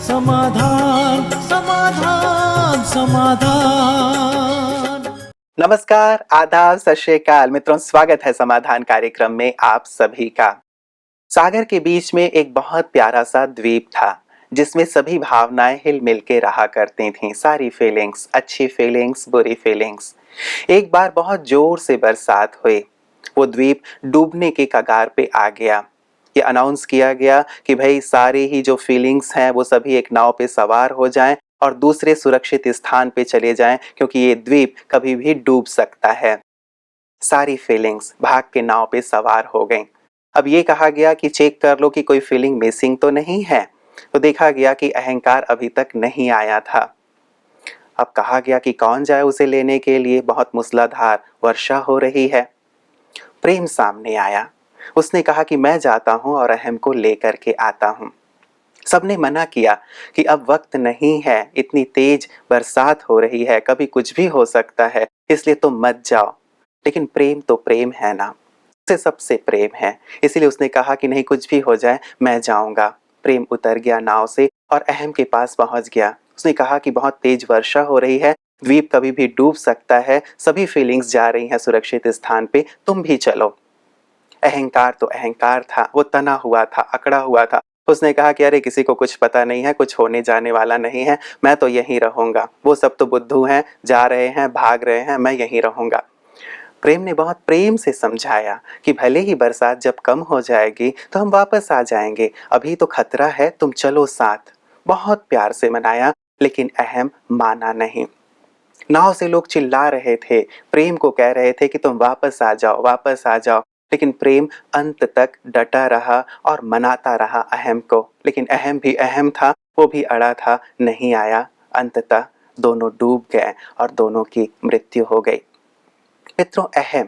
समाधान समाधान समाधान। नमस्कार, आदाब, सत श्री अकाल मित्रों, स्वागत है समाधान कार्यक्रम में आप सभी का। सागर के बीच में एक बहुत प्यारा सा द्वीप था जिसमें सभी भावनाएं हिल-मिल के रहा करती थीं। सारी फीलिंग्स, अच्छी फीलिंग्स, बुरी फीलिंग्स। एक बार बहुत जोर से बरसात हुई। वो द्वीप डूबने के कगार पे आ गया। ये अनाउंस किया गया कि भाई सारी ही जो फीलिंग्स हैं वो सभी एक नाव पे सवार हो जाएं और दूसरे सुरक्षित स्थान पे चले जाएं, क्योंकि ये द्वीप कभी भी डूब सकता है। सारी फीलिंग्स भाग के नाव पे सवार हो गईं। अब ये कहा गया कि चेक कर लो कि कोई फीलिंग मिसिंग तो नहीं है। तो देखा गया कि अहंकार अभी तक नहीं आया था। अब कहा गया कि कौन जाए उसे लेने के लिए। बहुत मूसलाधार वर्षा हो रही है। प्रेम सामने आया। उसने कहा कि मैं जाता हूं और अहम को लेकर के आता हूं। सबने मना किया कि अब वक्त नहीं है, इतनी तेज बरसात हो रही है, कभी कुछ भी हो सकता है, इसलिए तुम मत जाओ। लेकिन प्रेम तो प्रेम है ना, उससे सबसे प्रेम है, इसीलिए उसने कहा कि नहीं, कुछ भी हो जाए मैं जाऊंगा। प्रेम उतर गया नाव से और अहम के पास पहुंच गया। उसने कहा कि बहुत तेज वर्षा हो रही है, द्वीप कभी भी डूब सकता है, सभी फीलिंग्स जा रही हैं सुरक्षित स्थान पे, तुम भी चलो। अहंकार तो अहंकार था, वो तना हुआ था, अकड़ा हुआ था। उसने कहा कि अरे किसी को कुछ पता नहीं है, कुछ होने जाने वाला नहीं है, मैं तो यहीं रहूंगा। वो सब तो बुद्धू हैं, जा रहे हैं, भाग रहे हैं, मैं यहीं रहूंगा। प्रेम ने बहुत प्रेम से समझाया कि भले ही बरसात जब कम हो जाएगी तो हम वापस आ जाएंगे, अभी तो खतरा है, तुम चलो साथ। बहुत प्यार से मनाया, लेकिन अहम माना नहीं। नाव से लोग चिल्ला रहे थे, प्रेम को कह रहे थे कि तुम वापस आ जाओ, वापस आ जाओ। लेकिन प्रेम अंत तक डटा रहा और मनाता रहा अहम को। लेकिन अहम भी अहम था, वो भी अड़ा था, नहीं आया। अंततः दोनों डूब गए और दोनों की मृत्यु हो गई। मित्रों, अहम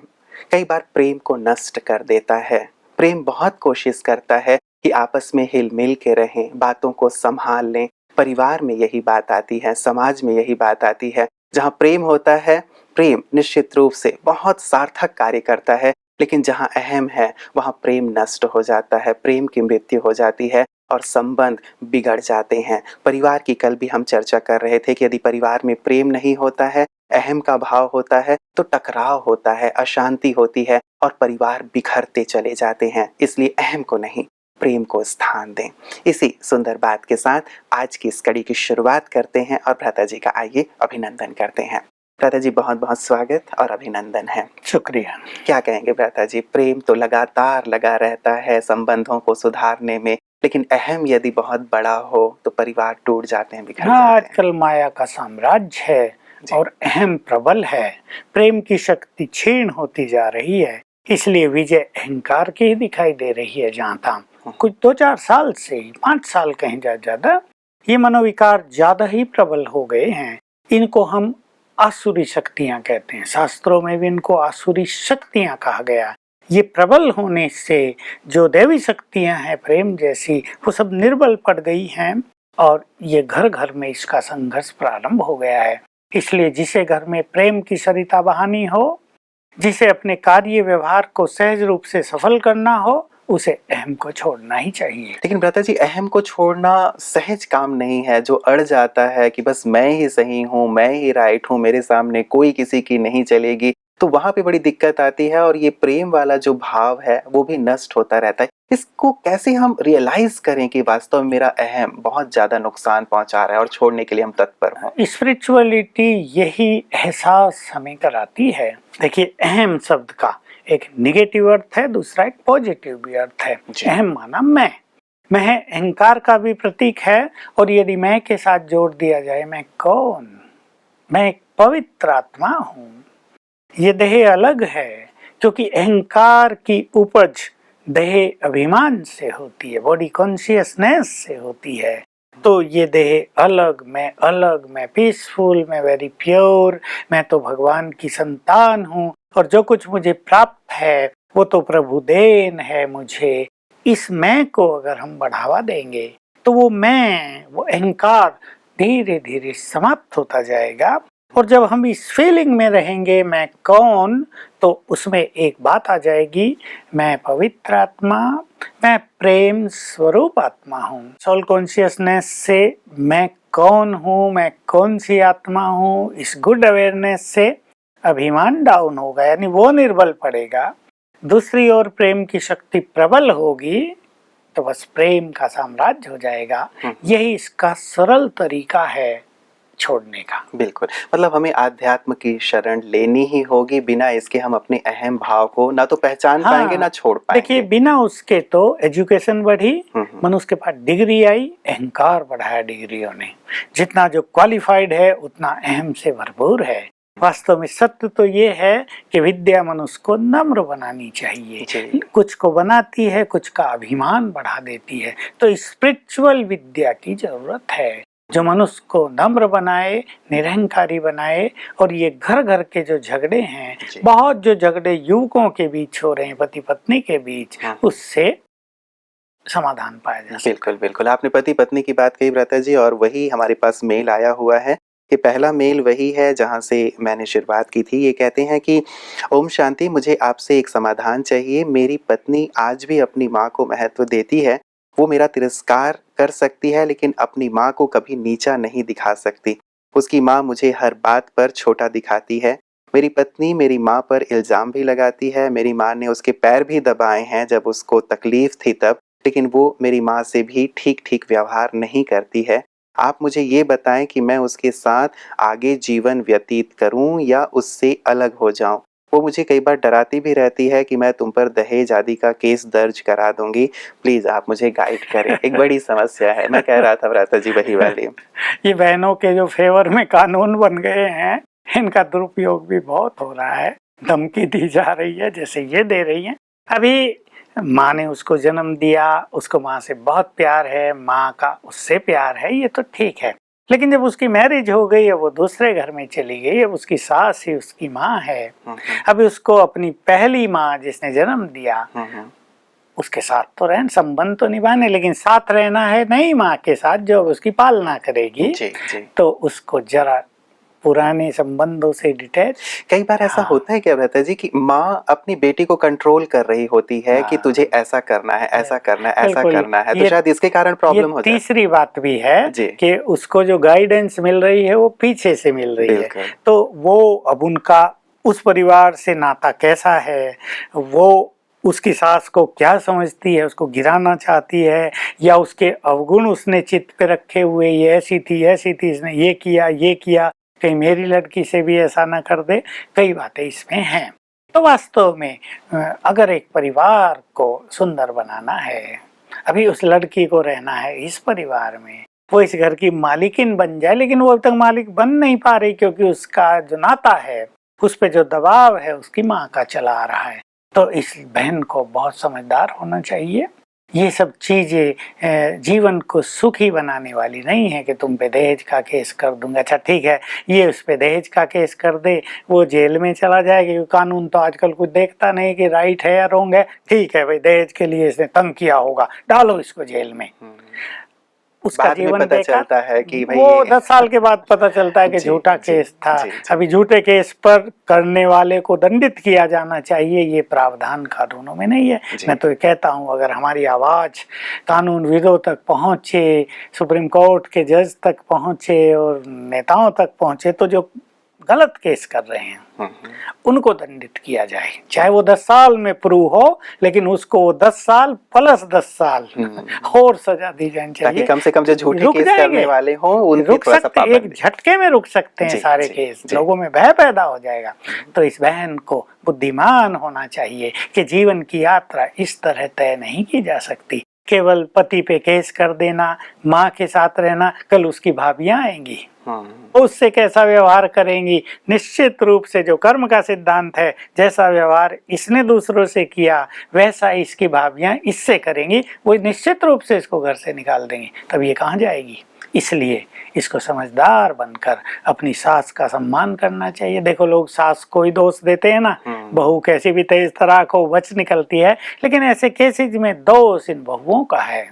कई बार प्रेम को नष्ट कर देता है। प्रेम बहुत कोशिश करता है कि आपस में हिल मिल के रहें, बातों को संभाल लें। परिवार में यही बात आती है, समाज में यही बात आती है। जहाँ प्रेम होता है, प्रेम निश्चित रूप से बहुत सार्थक कार्य करता है। लेकिन जहाँ अहम है वहाँ प्रेम नष्ट हो जाता है, प्रेम की मृत्यु हो जाती है और संबंध बिगड़ जाते हैं। परिवार की कल भी हम चर्चा कर रहे थे कि यदि परिवार में प्रेम नहीं होता है, अहम का भाव होता है, तो टकराव होता है, अशांति होती है और परिवार बिखरते चले जाते हैं। इसलिए अहम को नहीं, प्रेम को स्थान दें। इसी सुंदर बात के साथ आज की इस कड़ी की शुरुआत करते हैं और भ्राता जी का आइए अभिनंदन करते हैं। भ्राता जी, बहुत बहुत स्वागत और अभिनंदन है। शुक्रिया। क्या कहेंगे भ्राता जी? प्रेम तो लगातार लगा रहता है संबंधों को सुधारने में, लेकिन अहम यदि बहुत बड़ा हो तो परिवार टूट जाते हैं, बिखर जाते हैं। आजकल माया का साम्राज्य है और अहम प्रबल है। प्रेम की शक्ति क्षीण होती जा रही है, इसलिए विजय अहंकार की ही दिखाई दे रही है। जहाँ तक कुछ 2-4 साल से 5 साल कहीं ज्यादा ये मनोविकार ज्यादा ही प्रबल हो गए हैं। इनको हम आसुरी शक्तियां कहते हैं, शास्त्रों में भी इनको आसुरी शक्तियां कहा गया। ये प्रबल होने से जो दैवी शक्तियां हैं प्रेम जैसी, वो सब निर्बल पड़ गई हैं और ये घर घर में इसका संघर्ष प्रारंभ हो गया है। इसलिए जिसे घर में प्रेम की सरिता बहानी हो, जिसे अपने कार्य व्यवहार को सहज रूप से सफल करना हो, उसे अहम को छोड़ना ही चाहिए। लेकिन भ्राता जी, अहम को छोड़ना सहज काम नहीं है। जो अड़ जाता है कि बस मैं ही सही हूँ, मैं ही राइट हूँ, मेरे सामने कोई किसी की नहीं चलेगी, तो वहां पे बड़ी दिक्कत आती है और ये प्रेम वाला जो भाव है वो भी नष्ट होता रहता है। इसको कैसे हम रियलाइज करें कि वास्तव में मेरा अहम बहुत ज्यादा नुकसान पहुंचा रहा है और छोड़ने के लिए हम तत्पर हों? स्पिरिचुअलिटी यही एहसास हमें कराती है। देखिए, अहम शब्द का एक निगेटिव अर्थ है, दूसरा एक पॉजिटिव भी अर्थ है। अहम माना मैं अहंकार का भी प्रतीक है। और यदि मैं के साथ जोड़ दिया जाए, मैं कौन? मैं एक पवित्र आत्मा हूँ। ये देह अलग है, क्योंकि अहंकार की उपज देह अभिमान से होती है, बॉडी कॉन्शियसनेस से होती है। तो ये देह अलग, मैं पीसफुल, मैं वेरी प्योर, मैं तो भगवान की संतान हूँ और जो कुछ मुझे प्राप्त है वो तो प्रभु देन है मुझे। इस मैं को अगर हम बढ़ावा देंगे तो वो अहंकार धीरे धीरे समाप्त होता जाएगा और जब हम इस फीलिंग में रहेंगे मैं कौन, तो उसमें एक बात आ जाएगी, मैं पवित्र आत्मा, मैं प्रेम स्वरूप आत्मा हूँ। सोल कॉन्शियसनेस से मैं कौन हूँ, मैं कौन सी आत्मा हूँ, इस गुड अवेयरनेस से अभिमान डाउन होगा, यानी वो निर्बल पड़ेगा। दूसरी ओर प्रेम की शक्ति प्रबल होगी तो बस प्रेम का साम्राज्य हो जाएगा। यही इसका सरल तरीका है छोड़ने का। बिल्कुल, मतलब हमें आध्यात्म की शरण लेनी ही होगी, बिना इसके हम अपने अहम भाव को ना तो पहचान पाएंगे ना छोड़ पाएंगे। देखिए, बिना उसके तो एजुकेशन बढ़ी, मनुष्य के पास डिग्री आई, अहंकार बढ़ाया डिग्रियों ने। जितना जो क्वालिफाइड है उतना अहम से भरपूर है। वास्तव में सत्य तो ये है कि विद्या मनुष्य को नम्र बनानी चाहिए। कुछ को बनाती है, कुछ का अभिमान बढ़ा देती है। तो स्पिरिचुअल विद्या की जरूरत है जो मनुष्य को नम्र बनाए, निरहंकारी बनाए। और ये घर घर के जो झगड़े हैं, बहुत जो झगड़े युवकों के बीच हो रहे हैं, पति पत्नी के बीच, उससे समाधान पाया जा सकता है। बिल्कुल बिल्कुल, आपने पति पत्नी की बात कही भ्राता जी, और वही हमारे पास मेल आया हुआ है कि पहला मेल वही है जहां से मैंने शुरुआत की थी। ये कहते हैं कि ओम शांति, मुझे आपसे एक समाधान चाहिए। मेरी पत्नी आज भी अपनी माँ को महत्व देती है। वो मेरा तिरस्कार कर सकती है लेकिन अपनी माँ को कभी नीचा नहीं दिखा सकती। उसकी माँ मुझे हर बात पर छोटा दिखाती है। मेरी पत्नी मेरी माँ पर इल्ज़ाम भी लगाती है। मेरी माँ ने उसके पैर भी दबाए हैं जब उसको तकलीफ थी तब, लेकिन वो मेरी माँ से भी ठीक ठीक व्यवहार नहीं करती है। आप मुझे ये बताएं कि मैं उसके साथ आगे जीवन व्यतीत करूं या उससे अलग हो जाऊं। वो मुझे कई बार डराती भी रहती है कि मैं तुम पर दहेज आदि का केस दर्ज करा दूंगी। प्लीज आप मुझे गाइड करें, एक बड़ी समस्या है। मैं कह रहा था भ्राता जी वही वाली। ये बहनों के जो फेवर में कानून बन गए हैं, इनका दुरुपयोग भी बहुत हो रहा है। धमकी दी जा रही है, जैसे ये दे रही है। अभी माँ ने उसको जन्म दिया, उसको माँ से बहुत प्यार है, माँ का उससे प्यार है, ये तो ठीक है। लेकिन जब उसकी मैरिज हो गई, अब वो दूसरे घर में चली गई, अब उसकी सास ही उसकी माँ है। अभी उसको अपनी पहली माँ जिसने जन्म दिया उसके साथ तो रहना, संबंध तो निभाने, लेकिन साथ रहना है नई माँ के साथ जो उसकी पालना करेगी। तो उसको जरा पुराने संबंधों से डिटैच। कई बार ऐसा होता है क्या भ्राता जी कि माँ अपनी बेटी को कंट्रोल कर रही होती है कि तुझे ऐसा करना है, ऐसा करना है, ऐसा करना है, तो शायद इसके कारण प्रॉब्लम हो जाए। तीसरी बात भी है कि उसको जो गाइडेंस मिल रही है वो पीछे से मिल रही है। तो वो अब उनका उस परिवार से नाता कैसा है, वो उसकी सास को क्या समझती है, उसको गिराना चाहती है, या उसके अवगुण उसने चित्त पे रखे हुए, ये ऐसी थी इसने ये किया, कहीं मेरी लड़की से भी ऐसा ना कर दे। कई बातें इसमें हैं। तो वास्तव में अगर एक परिवार को सुंदर बनाना है, अभी उस लड़की को रहना है इस परिवार में, वो इस घर की मालिकिन बन जाए, लेकिन वो अब तक मालिक बन नहीं पा रही क्योंकि उसका जो नाता है, उस पे जो दबाव है उसकी माँ का चला आ रहा है। तो इस बहन को बहुत समझदार होना चाहिए। ये सब चीजें जीवन को सुखी बनाने वाली नहीं है कि तुम पे दहेज का केस कर दूंगा। अच्छा ठीक है, ये उस पे दहेज का केस कर दे, वो जेल में चला जाएगा, क्योंकि कानून तो आजकल कुछ देखता नहीं कि राइट है या रॉन्ग है। ठीक है भाई, दहेज के लिए इसने तंग किया होगा, डालो इसको जेल में। उसका जीवन पता चलता है कि भाई वो 10 साल के बाद पता चलता है कि झूठा केस था। अभी झूठे केस पर करने वाले को दंडित किया जाना चाहिए, ये प्रावधान कानूनों में नहीं है। मैं तो ये कहता हूँ, अगर हमारी आवाज कानूनविदों तक पहुंचे, सुप्रीम कोर्ट के जज तक पहुंचे और नेताओं तक पहुंचे, तो जो गलत केस कर रहे हैं उनको दंडित किया जाए, चाहे वो 10 साल में प्रूव हो, लेकिन उसको 10 साल प्लस 10 साल और सजा दी जानी चाहिए, ताकि कम से कम जो झूठे केस करने वाले हों उनकी रुक सकते, एक झटके में रुक सकते हैं सारे केस। लोगों में भय पैदा हो जाएगा। तो इस बहन को बुद्धिमान होना चाहिए कि जीवन की यात्रा इस तरह तय नहीं की जा सकती। केवल पति पे केस कर देना, माँ के साथ रहना, कल उसकी भाभियां आएंगी, उससे कैसा व्यवहार करेंगी। निश्चित रूप से जो कर्म का सिद्धांत है, जैसा व्यवहार इसने दूसरों से किया वैसा इसकी भाभियां इससे करेंगी, वो निश्चित रूप से इसको घर से निकाल देंगी। तब ये कहाँ जाएगी? इसलिए इसको समझदार बनकर अपनी सास का सम्मान करना चाहिए। देखो, लोग सास को ही दोष देते हैं ना, बहू कैसी भी तेज तराक हो बच निकलती है, लेकिन ऐसे केसेज में दोष इन बहुओं का है।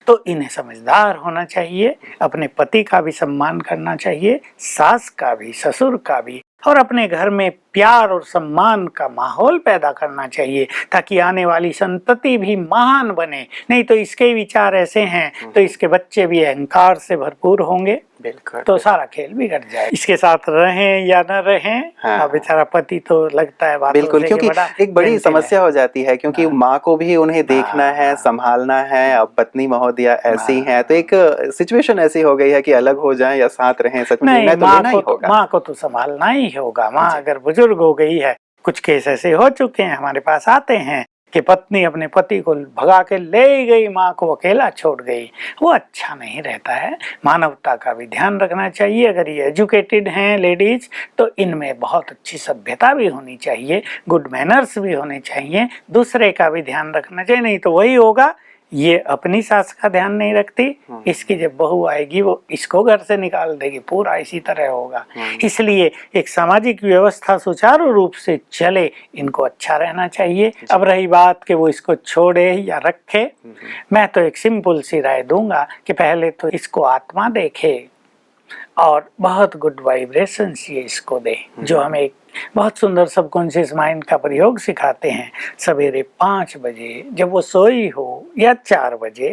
तो इन्हें समझदार होना चाहिए, अपने पति का भी सम्मान करना चाहिए, सास का भी, ससुर का भी, और अपने घर में प्यार और सम्मान का माहौल पैदा करना चाहिए ताकि आने वाली संतति भी महान बने। नहीं तो इसके विचार ऐसे हैं तो इसके बच्चे भी अहंकार से भरपूर होंगे, बिल्कुल, तो सारा खेल बिगड़ जाए। इसके साथ रहें या न रहें, हाँ। बेचारा पति तो लगता है बातों बिल्कुल, से क्योंकि एक बड़ी समस्या हो जाती है, क्योंकि माँ को भी उन्हें देखना है, संभालना है। अब पत्नी महोदया ऐसी हैं, तो एक सिचुएशन ऐसी हो गई है कि अलग हो जाएं या साथ रहें, सच में निर्णय तो लेना ही होगा। माँ को तो संभालना ही होगा। माँ अगर बुजुर्ग हो गई है, कुछ केस ऐसे हो चुके हैं, हमारे पास आते हैं कि पत्नी अपने पति को भगा के ले गई, माँ को अकेला छोड़ गई, वो अच्छा नहीं रहता है। मानवता का भी ध्यान रखना चाहिए। अगर ये एजुकेटेड हैं लेडीज तो इनमें बहुत अच्छी सभ्यता भी होनी चाहिए, गुड मैनर्स भी होने चाहिए, दूसरे का भी ध्यान रखना चाहिए। नहीं तो वही होगा, ये अपनी सास का ध्यान नहीं रखती, इसकी जब बहू आएगी वो इसको घर से निकाल देगी, पूरा इसी तरह होगा। इसलिए एक सामाजिक व्यवस्था सुचारू रूप से चले, इनको अच्छा रहना चाहिए। अब रही बात कि वो इसको छोड़े या रखे, मैं तो एक सिंपल सी राय दूंगा कि पहले तो इसको आत्मा देखे और बहुत गुड वाइब्रेशंस ये इसको दे, जो हमें एक बहुत सुंदर सबकॉन्शियस माइंड का प्रयोग सिखाते हैं। सवेरे 5 बजे जब वो सोई हो या 4 बजे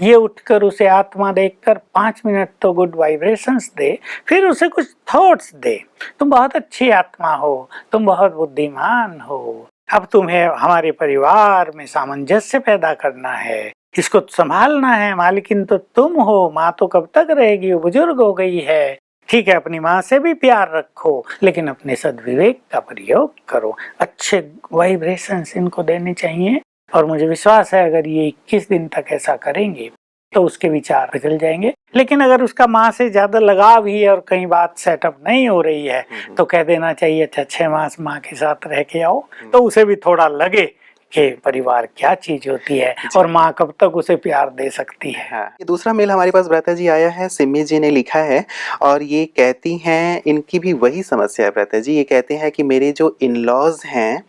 ये उठकर उसे आत्मा देखकर 5 मिनट तो गुड वाइब्रेशंस दे, फिर उसे कुछ थॉट्स दे, तुम बहुत अच्छी आत्मा हो, तुम बहुत बुद्धिमान हो, अब तुम्हें हमारे परिवार में सामंजस्य पैदा करना है, इसको संभालना है, मालिकिन तो तुम हो, माँ तो कब तक रहेगी, वो बुजुर्ग हो गई है, ठीक है अपनी माँ से भी प्यार रखो लेकिन अपने सद्विवेक का प्रयोग करो। अच्छे वाइब्रेशंस इनको देने चाहिए और मुझे विश्वास है अगर ये 21 दिन तक ऐसा करेंगे तो उसके विचार बदल जाएंगे। लेकिन अगर उसका माँ से ज्यादा लगाव ही है और कहीं बात सेटअप नहीं हो रही है तो कह देना चाहिए अच्छा 6 मास माँ के साथ रह के आओ, तो उसे भी थोड़ा लगे कि परिवार क्या चीज होती है और माँ कब तक उसे प्यार दे सकती है। हाँ। ये दूसरा मेल हमारे पास भ्राता जी आया है, सिमी जी ने लिखा है और ये कहती हैं इनकी भी वही समस्या है भ्राता जी। ये कहते हैं कि मेरे जो इन लॉज हैं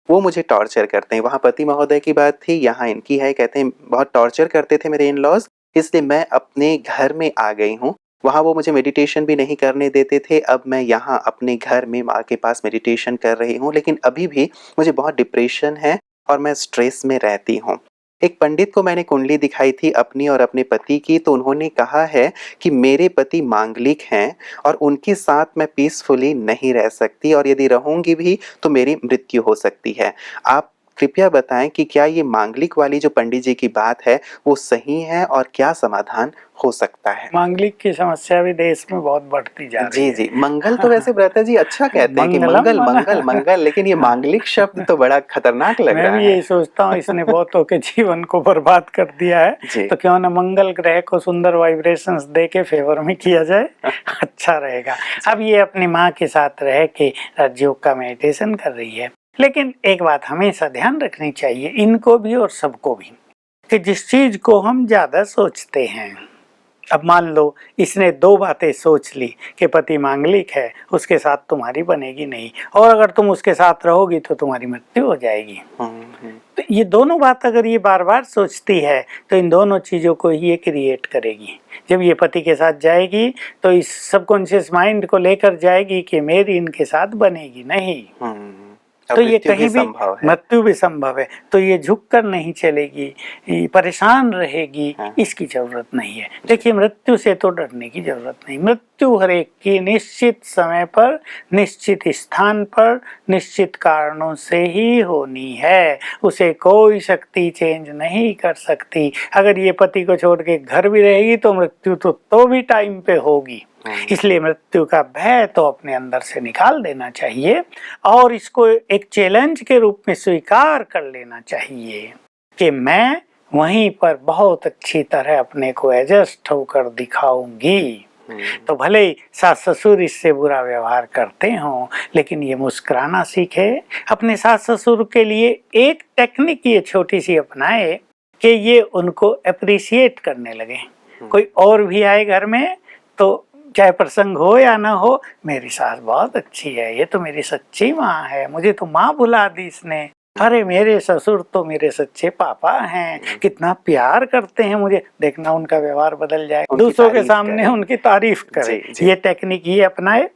वो मुझे टॉर्चर करते हैं। वहाँ पति महोदय की बात थी, यहाँ इनकी है। कहते हैं बहुत टॉर्चर करते थे मेरे इन लॉज, इसलिए मैं अपने घर में आ गई हूँ। वहाँ वो मुझे मेडिटेशन भी नहीं करने देते थे, अब मैं यहाँ अपने घर में माँ के पास मेडिटेशन कर रही हूँ, लेकिन अभी भी मुझे बहुत डिप्रेशन है और मैं स्ट्रेस में रहती हूँ। एक पंडित को मैंने कुंडली दिखाई थी अपनी और अपने पति की, तो उन्होंने कहा है कि मेरे पति मांगलिक हैं और उनके साथ मैं पीसफुली नहीं रह सकती और यदि रहूंगी भी तो मेरी मृत्यु हो सकती है। आप कृपया बताएं कि क्या ये मांगलिक वाली जो पंडित जी की बात है वो सही है और क्या समाधान हो सकता है? मांगलिक की समस्या भी देश में बहुत बढ़ती जा रही है। जी, मंगल तो वैसे भ्राता जी अच्छा कहते हैं कि मंगल मंगल मंगल, लेकिन ये मांगलिक शब्द तो बड़ा खतरनाक लग रहा है। मैं भी यही सोचता हूँ, इसने बहुतों के जीवन को बर्बाद कर दिया है, तो क्यों ना मंगल ग्रह को सुंदर वाइब्रेशंस दे के फेवर में किया जाए, अच्छा रहेगा। अब ये अपनी माँ के साथ रह के राजयोग का मेडिटेशन कर रही है, लेकिन एक बात हमेशा ध्यान रखनी चाहिए इनको भी और सबको भी कि जिस चीज को हम ज्यादा सोचते हैं, अब मान लो इसने 2 बातें सोच ली कि पति मांगलिक है, उसके साथ तुम्हारी बनेगी नहीं और अगर तुम उसके साथ रहोगी तो तुम्हारी मृत्यु हो जाएगी। तो ये दोनों बात अगर ये बार बार सोचती है तो इन दोनों चीजों को ये क्रिएट करेगी। जब ये पति के साथ जाएगी तो इस सबकॉन्शियस माइंड को लेकर जाएगी कि मेरी इनके साथ बनेगी नहीं, तो ये कहीं भी मृत्यु भी संभव है, तो ये झुककर नहीं चलेगी, परेशान रहेगी, इसकी जरूरत नहीं है। देखिए मृत्यु से तो डरने की जरूरत नहीं, मृत्यु हर एक की निश्चित समय पर, निश्चित स्थान पर, निश्चित कारणों से ही होनी है, उसे कोई शक्ति चेंज नहीं कर सकती। अगर ये पति को छोड़ के घर भी रहेगी तो मृत्यु तो भी टाइम पे होगी। इसलिए मृत्यु का भय तो अपने अंदर से निकाल देना चाहिए और इसको एक चैलेंज के रूप में स्वीकार कर लेना चाहिए कि मैं वहीं पर बहुत अच्छी तरह अपने को एडजस्ट होकर दिखाऊंगी। तो भले ही सास ससुर इससे बुरा व्यवहार करते हों, लेकिन ये मुस्कुराना सीखे। अपने सास ससुर के लिए एक टेक्निक ये छोटी सी अपनाए कि ये उनको अप्रिशिएट करने लगे। कोई और भी आए घर में तो चाहे प्रसंग हो या ना हो, मेरी सास बहुत अच्छी है, ये तो मेरी सच्ची माँ है, मुझे तो माँ बुला दी इसने, अरे मेरे ससुर तो मेरे सच्चे पापा हैं, कितना प्यार करते हैं मुझे, देखना उनका व्यवहार बदल जाए, उनकी दूसरों के तारीफ सामने करें। उनकी तारीफ करे। जी, जी। ये टेक्निक ये अपनाए।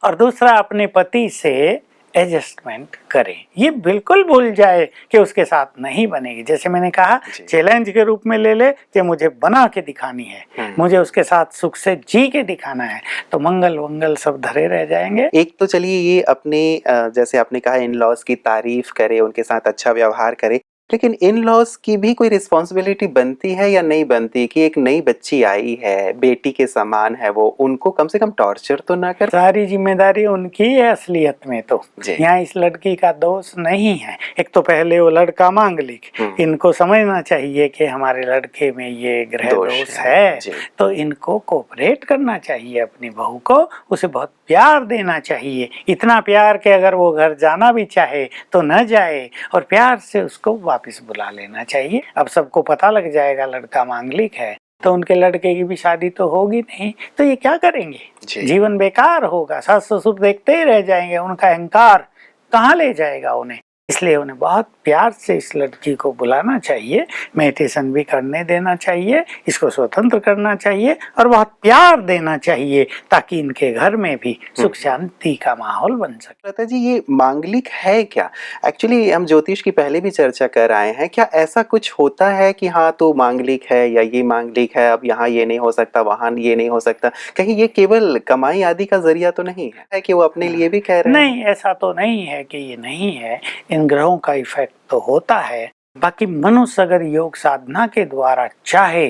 और दूसरा, अपने पति से एडजस्टमेंट करें। ये बिल्कुल भूल जाए कि उसके साथ नहीं बनेगी। जैसे मैंने कहा, जी। चैलेंज के रूप में ले ले कि मुझे बना के दिखानी है, मुझे उसके साथ सुख से जी के दिखाना है, तो मंगल वंगल सब धरे रह जाएंगे। एक तो चलिए ये अपने जैसे आपने कहा इन लॉज की तारीफ करे, उनके साथ अच्छा व्यवहार करे, लेकिन इन लॉज की भी कोई रिस्पॉन्सिबिलिटी बनती है या नहीं बनती कि एक नई बच्ची आई है, बेटी के समान है वो, उनको कम से कम टॉर्चर तो ना कर। सारी जिम्मेदारी उनकी है असलियत में तो। जी। यहाँ इस लड़की का दोष नहीं है। एक तो पहले वो लड़का मांगलिक, इनको समझना चाहिए कि हमारे लड़के में ये ग्रह दोष है, तो इनको कोऑपरेट करना चाहिए। अपनी बहू को उसे बहुत प्यार देना चाहिए, इतना प्यार कि अगर वो घर जाना भी चाहे तो न जाए, और प्यार से उसको वापस बुला लेना चाहिए। अब सबको पता लग जाएगा लड़का मांगलिक है, तो उनके लड़के की भी शादी तो होगी नहीं, तो ये क्या करेंगे? जीवन बेकार होगा, सास ससुर देखते ही रह जाएंगे, उनका अहंकार कहाँ ले जाएगा उन्हें। इसलिए उन्हें बहुत प्यार से इस लड़की को बुलाना चाहिए, मेडिटेशन भी करने देना चाहिए, इसको स्वतंत्र करना चाहिए और बहुत प्यार देना चाहिए, ताकि इनके घर में भी सुख शांति का माहौल बन सके। लता जी, ये मांगलिक है क्या? एक्चुअली हम ज्योतिष की पहले भी चर्चा कर आए हैं, क्या ऐसा कुछ होता है कि हाँ तो मांगलिक है या ये मांगलिक है, अब यहाँ ये नहीं हो सकता, वहाँ ये नहीं हो सकता, कहीं ये केवल कमाई आदि का जरिया तो नहीं है कि वो अपने लिए भी कह रहे हैं? नहीं, ऐसा तो नहीं है कि ये नहीं है। इन ग्रहों का इफेक्ट तो होता है। बाकी मनुष्य अगर योग साधना के द्वारा चाहे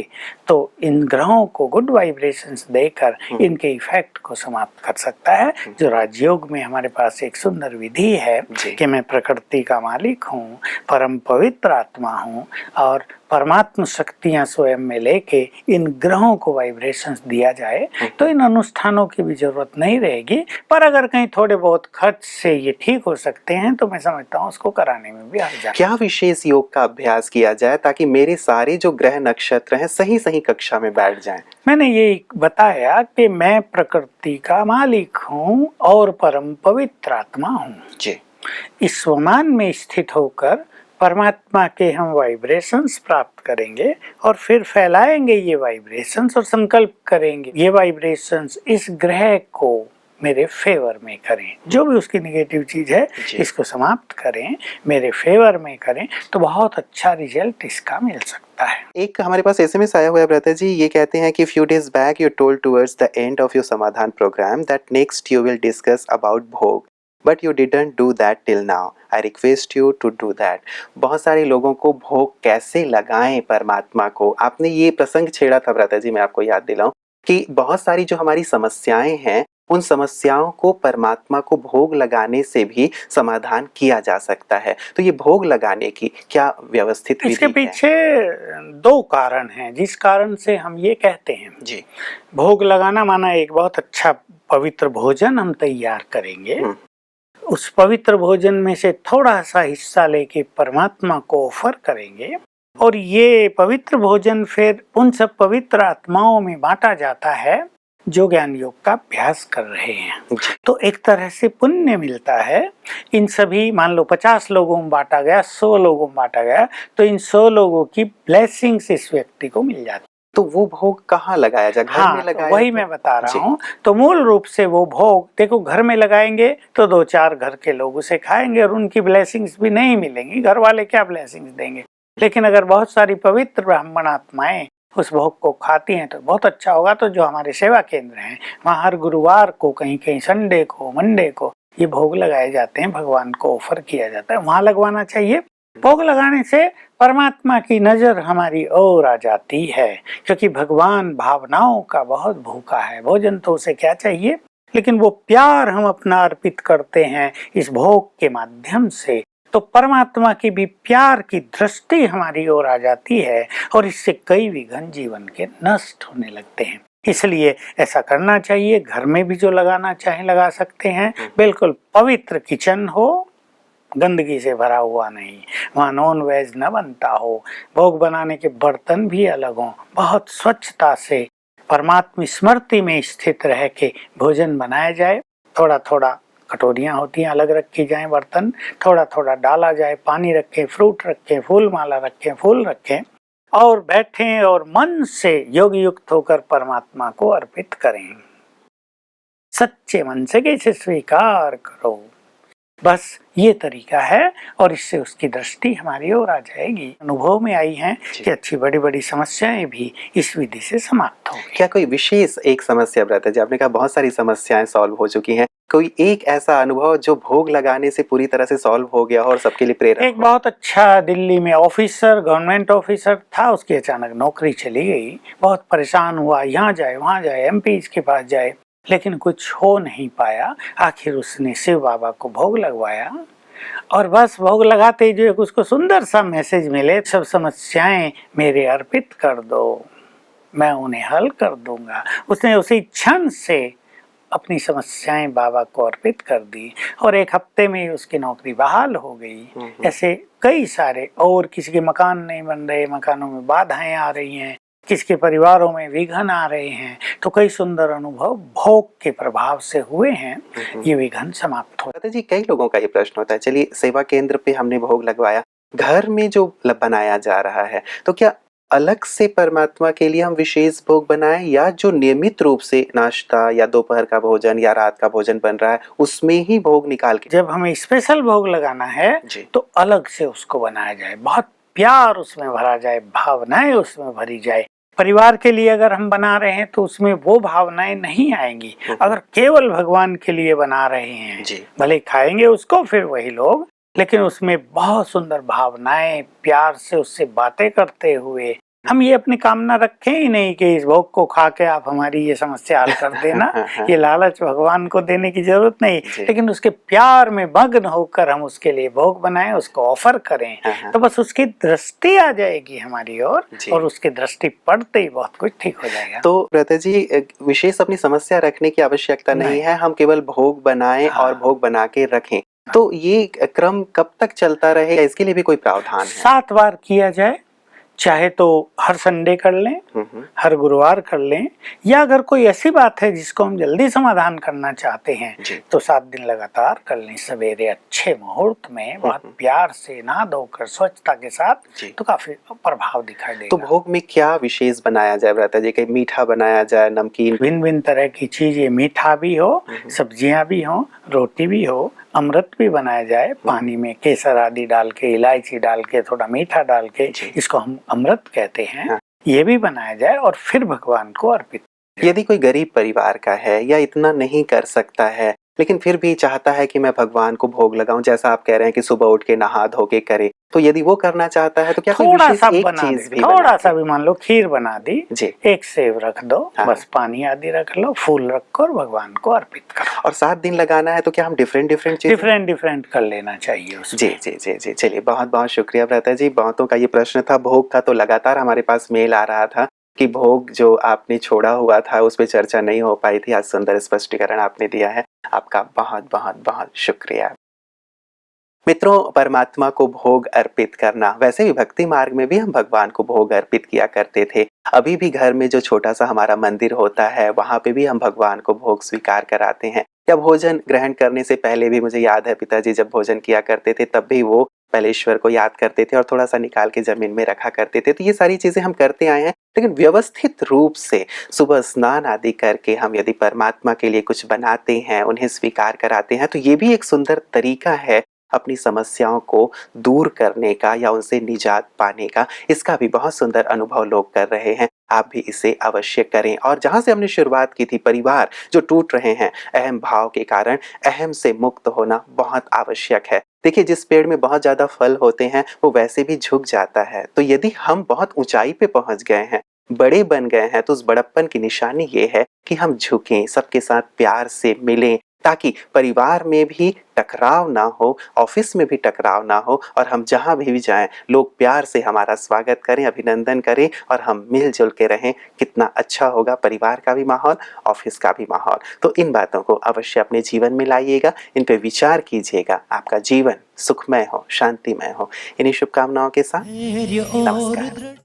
तो इन ग्रहों को गुड वाइब्रेशंस देकर इनके इफेक्ट को समाप्त कर सकता है। जो राजयोग में हमारे पास एक सुंदर विधि है कि मैं प्रकृति का मालिक हूँ, परम पवित्र आत्मा हूँ, और परमात्म शक्तियां स्वयं में लेके इन ग्रहों को वाइब्रेशंस दिया जाए, तो इन अनुष्ठानों की भी जरूरत नहीं रहेगी। पर अगर कहीं थोड़े बहुत खर्च से ये ठीक हो सकते हैं, तो मैं समझता हूँ उसको कराने में भी हर्ज नहीं। क्या विशेष योग का अभ्यास किया जाए ताकि मेरे सारे जो ग्रह नक्षत्र हैं सही सही कक्षा में बैठ जाएं? मैंने ये बताया कि मैं प्रकृति का मालिक हूँ और परम पवित्र आत्मा हूँ जी। इस स्वमान में स्थित होकर परमात्मा के हम वाइब्रेशंस प्राप्त करेंगे और फिर फैलाएंगे ये वाइब्रेशंस और संकल्प करेंगे ये वाइब्रेशंस इस ग्रह को मेरे फेवर में करें। जो भी उसकी नेगेटिव चीज है इसको समाप्त करें, मेरे फेवर में करें, तो बहुत अच्छा रिजल्ट इसका मिल सकता है। एक हमारे पास एसएमएस आया हुआ है ब्रता जी, ये कहते हैं कि few days back you told towards the end of your Samadhan programme that next you will discuss about bhog, but you didn't do that till now. I request you to do that. बहुत सारे लोगों को भोग कैसे लगाएं परमात्मा को, आपने ये प्रसंग छेड़ा था ब्रता जी, मैं आपको याद दिलाऊं कि बहुत सारी जो हमारी समस्याएं हैं उन समस्याओं को परमात्मा को भोग लगाने से भी समाधान किया जा सकता है। तो ये भोग लगाने की क्या व्यवस्थित विधि है? इसके पीछे दो कारण हैं जिस कारण से हम ये कहते हैं जी। भोग लगाना माना एक बहुत अच्छा पवित्र भोजन हम तैयार करेंगे, उस पवित्र भोजन में से थोड़ा सा हिस्सा लेके परमात्मा को ऑफर करेंगे, और ये पवित्र भोजन फिर उन सब पवित्र आत्माओं में बांटा जाता है जो ज्ञान योग का अभ्यास कर रहे हैं। तो एक तरह से पुण्य मिलता है। इन सभी मान लो 50 लोगों में बांटा गया, 100 लोगों में बांटा गया, तो इन 100 लोगों की ब्लेसिंग्स इस व्यक्ति को मिल जाती। तो वो भोग कहाँ लगाया जाए? घर में लगाया? वही मैं बता रहा हूँ। तो मूल रूप से वो भोग देखो घर में लगाएंगे तो 2-4 घर के लोग उसे खाएंगे और उनकी ब्लेसिंग्स भी नहीं मिलेंगी, घर वाले क्या ब्लेसिंग्स देंगे। लेकिन अगर बहुत सारी पवित्र ब्राह्मण आत्माएं उस भोग को खाती हैं तो बहुत अच्छा होगा। तो जो हमारे सेवा केंद्र हैं वहाँ हर गुरुवार को, कहीं कहीं संडे को, मंडे को ये भोग लगाए जाते हैं, भगवान को ऑफर किया जाता है, वहाँ लगवाना चाहिए। भोग लगाने से परमात्मा की नजर हमारी ओर आ जाती है, क्योंकि भगवान भावनाओं का बहुत भूखा है। भोजन तो उसे क्या चाहिए, लेकिन वो प्यार हम अपना अर्पित करते हैं इस भोग के माध्यम से, तो परमात्मा की भी प्यार की दृष्टि हमारी ओर आ जाती है और इससे कई विघ्न जीवन के नष्ट होने लगते हैं। इसलिए ऐसा करना चाहिए। घर में भी जो लगाना चाहे लगा सकते हैं। बिल्कुल पवित्र किचन हो, गंदगी से भरा हुआ नहीं, वहाँ नॉन वेज न बनता हो, भोग बनाने के बर्तन भी अलग हों, बहुत स्वच्छता से परमात्मा स्मृति में स्थित रह के भोजन बनाया जाए। थोड़ा थोड़ा कटोरियाँ होती हैं अलग रखी जाएं, बर्तन थोड़ा थोड़ा डाला जाए, पानी रखें, फ्रूट रखें, फूल माला रखें, फूल रखें और बैठें और मन से योग युक्त होकर परमात्मा को अर्पित करें। सच्चे मन से कैसे स्वीकार करो, बस ये तरीका है और इससे उसकी दृष्टि हमारी ओर आ जाएगी। अनुभव में आई है कि अच्छी बड़ी बड़ी समस्याएं भी इस विधि से समाप्त हो गई। क्या कोई विशेष एक समस्या ब्रता जी, आपने कहा बहुत सारी समस्याएं सॉल्व हो चुकी हैं, कोई एक ऐसा अनुभव जो भोग लगाने से पूरी तरह से सॉल्व हो गया हो और सबके लिए प्रेरक? एक बहुत अच्छा दिल्ली में ऑफिसर, गवर्नमेंट ऑफिसर था, उसकी अचानक नौकरी चली गई, बहुत परेशान हुआ, यहाँ जाए वहाँ जाए, MP के पास जाए, लेकिन कुछ हो नहीं पाया। आखिर उसने शिव बाबा को भोग लगवाया और बस भोग लगाते ही जो एक उसको सुंदर सा मैसेज मिले, सब समस्याएं मेरे अर्पित कर दो, मैं उन्हें हल कर दूंगा। उसने उसी क्षण से अपनी समस्याएं बाबा को अर्पित कर दी और एक हफ्ते में ही उसकी नौकरी बहाल हो गई। ऐसे कई सारे, और किसी के मकान नहीं बन रहे, मकानों में बाधाएं आ रही हैं, किसके परिवारों में विघ्न आ रहे हैं, तो कई सुंदर अनुभव भोग के प्रभाव से हुए हैं, ये विघ्न समाप्त हो। दादा जी, कई लोगों का ये प्रश्न होता है, चलिए सेवा केंद्र पे हमने भोग लगवाया, घर में जो बनाया जा रहा है, तो क्या अलग से परमात्मा के लिए हम विशेष भोग बनाएं या जो नियमित रूप से नाश्ता या दोपहर का भोजन या रात का भोजन बन रहा है उसमें ही भोग निकाल के? जब हमें स्पेशल भोग लगाना है तो अलग से उसको बनाया जाए, बहुत प्यार उसमें भरा जाए, भावनाएं उसमें भरी जाए। परिवार के लिए अगर हम बना रहे हैं तो उसमें वो भावनाएं नहीं आएंगी। अगर केवल भगवान के लिए बना रहे हैं, भले खाएंगे उसको फिर वही लोग, लेकिन उसमें बहुत सुंदर भावनाएं, प्यार से उससे बातें करते हुए, हम ये अपनी कामना रखें ही नहीं कि इस भोग को खा के आप हमारी ये समस्या हल कर देना। ये लालच भगवान को देने की जरूरत नहीं, लेकिन उसके प्यार में मग्न होकर हम उसके लिए भोग बनाएं, उसको ऑफर करें, तो बस उसकी दृष्टि आ जाएगी हमारी ओर और उसकी दृष्टि पड़ते ही बहुत कुछ ठीक हो जाएगा। तो ब्रता जी, विशेष अपनी समस्या रखने की आवश्यकता नहीं है, हम केवल भोग बनाएं और भोग बना के रखें। तो ये क्रम कब तक चलता रहेगा, इसके लिए भी कोई प्रावधान है? 7 बार किया जाए, चाहे तो हर संडे कर लें, हर गुरुवार कर लें, या अगर कोई ऐसी बात है जिसको हम जल्दी समाधान करना चाहते हैं तो 7 दिन लगातार कर लें। सवेरे अच्छे मुहूर्त में बहुत प्यार से नहा धोकर स्वच्छता के साथ, तो काफी प्रभाव दिखाई देगा। तो भोग में क्या विशेष बनाया जाए ब्रता जी? कहीं मीठा बनाया जाए, नमकीन? भिन्न भिन्न तरह की चीजें, मीठा भी हो, सब्जियां भी हो, रोटी भी हो, अमृत भी बनाया जाए, पानी में केसर आदि डाल के, इलायची डाल के, थोड़ा मीठा डाल के, इसको हम अमृत कहते हैं, ये भी बनाया जाए और फिर भगवान को अर्पित। यदि कोई गरीब परिवार का है या इतना नहीं कर सकता है लेकिन फिर भी चाहता है कि मैं भगवान को भोग लगाऊं, जैसा आप कह रहे हैं कि सुबह उठ के नहा धो के करे, तो यदि वो करना चाहता है तो क्या थोड़ा सा भी मान लो खीर बना दी, एक सेव रख दो, बस पानी आदि रख लो, फूल रखकर भगवान को अर्पित करो। और 7 दिन लगाना है तो क्या हम डिफरेंट कर लेना चाहिए उसमें। जी। चलिए, बहुत बहुत शुक्रिया ब्रता जी। बहुतों का ये प्रश्न था भोग का, तो लगातार हमारे पास मेल आ रहा था कि भोग जो आपने छोड़ा हुआ था उस पर चर्चा नहीं हो पाई थी। आज सुंदर स्पष्टीकरण आपने दिया है, आपका बहुत बहुत बहुत शुक्रिया। मित्रों, परमात्मा को भोग अर्पित करना, वैसे भी भक्ति मार्ग में भी हम भगवान को भोग अर्पित किया करते थे। अभी भी घर में जो छोटा सा हमारा मंदिर होता है वहां पे भी हम भगवान को भोग स्वीकार कराते हैं। या भोजन ग्रहण करने से पहले भी मुझे याद है पिताजी जब भोजन किया करते थे तब भी वो पहले ईश्वर को याद करते थे और थोड़ा सा निकाल के जमीन में रखा करते थे। तो ये सारी चीजें हम करते आए हैं, लेकिन व्यवस्थित रूप से सुबह स्नान आदि करके हम यदि परमात्मा के लिए कुछ बनाते हैं, उन्हें स्वीकार कराते हैं, तो ये भी एक सुंदर तरीका है अपनी समस्याओं को दूर करने का या उनसे निजात पाने का। इसका भी बहुत सुंदर अनुभव लोग कर रहे हैं, आप भी इसे अवश्य करें। और जहां से हमने शुरुआत की थी, परिवार जो टूट रहे हैं अहम भाव के कारण, अहम से मुक्त होना बहुत आवश्यक है। देखिए, जिस पेड़ में बहुत ज्यादा फल होते हैं वो वैसे भी झुक जाता है। तो यदि हम बहुत ऊंचाई पे पहुंच गए हैं, बड़े बन गए हैं, तो उस बड़प्पन की निशानी ये है कि हम झुकें, सबके साथ प्यार से मिलें, ताकि परिवार में भी टकराव ना हो, ऑफिस में भी टकराव ना हो, और हम जहां भी जाएं लोग प्यार से हमारा स्वागत करें, अभिनंदन करें और हम मिलजुल के रहें। कितना अच्छा होगा परिवार का भी माहौल, ऑफिस का भी माहौल। तो इन बातों को अवश्य अपने जीवन में लाइएगा, इन पे विचार कीजिएगा, आपका जीवन सुखमय हो, शांतिमय हो। इन्हीं शुभकामनाओं के साथ नमस्कार।